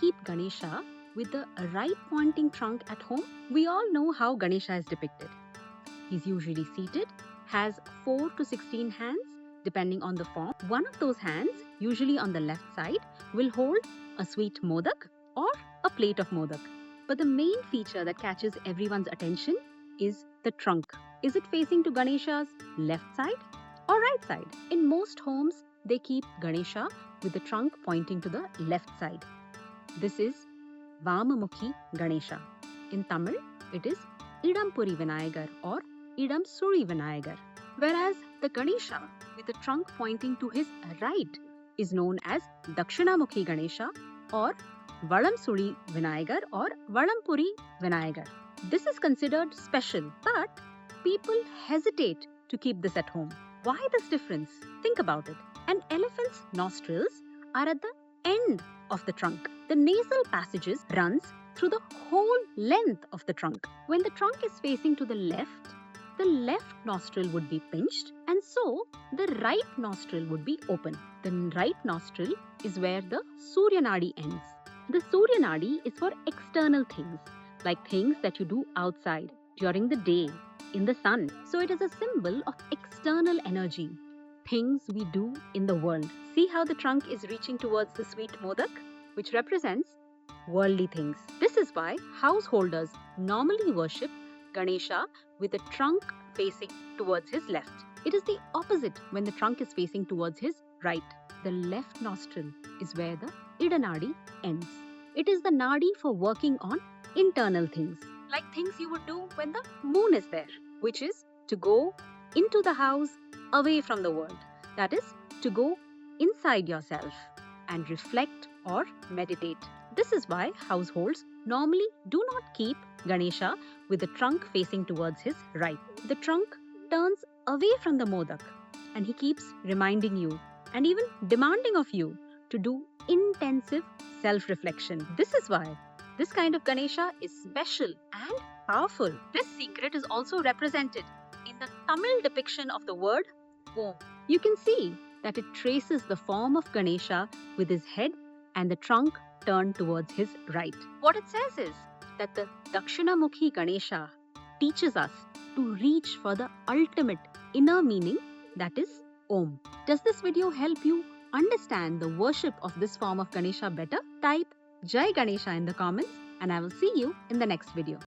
keep Ganesha with the right pointing trunk at home? We all know how Ganesha is depicted. He's usually seated, has 4 to 16 hands depending on the form. One of those hands, usually on the left side, will hold a sweet modak or a plate of modak. But the main feature that catches everyone's attention is the trunk. Is it facing to Ganesha's left side or right side? In most homes, they keep Ganesha with the trunk pointing to the left side. This is Vamamukhi Ganesha. In Tamil, it is Idampuri Vinayagar or Idam Suri Vinayagar. Whereas the Ganesha with the trunk pointing to his right is known as Dakshinamukhi Ganesha or Valam Suri Vinayagar or Valampuri Vinayagar. This is considered special, but people hesitate to keep this at home. Why this difference? Think about it. An elephant's nostrils are at the end of the trunk. The nasal passages runs through the whole length of the trunk. When the trunk is facing to the left nostril would be pinched and so the right nostril would be open. The right nostril is where the Surya Nadi ends. The Surya Nadi is for external things, like things that you do outside, during the day, in the sun. So it is a symbol of external energy, things we do in the world. See how the trunk is reaching towards the sweet modak, which represents worldly things. This is why householders normally worship Ganesha with the trunk facing towards his left. It is the opposite when the trunk is facing towards his right. The left nostril is where the Ida Nadi ends. It is the Nadi for working on internal things, like things you would do when the moon is there, which is to go into the house away from the world. That is, to go inside yourself and reflect or meditate. This is why households normally do not keep Ganesha with the trunk facing towards his right. The trunk turns away from the modak and he keeps reminding you and even demanding of you to do intensive self-reflection. This is why this kind of Ganesha is special and powerful. This secret is also represented in the Tamil depiction of the word Om. You can see that it traces the form of Ganesha with his head and the trunk turned towards his right. What it says is that the Dakshinamukhi Ganesha teaches us to reach for the ultimate inner meaning, that is Om. Does this video help you understand the worship of this form of Ganesha better? Type Jai Ganesha in the comments and I will see you in the next video.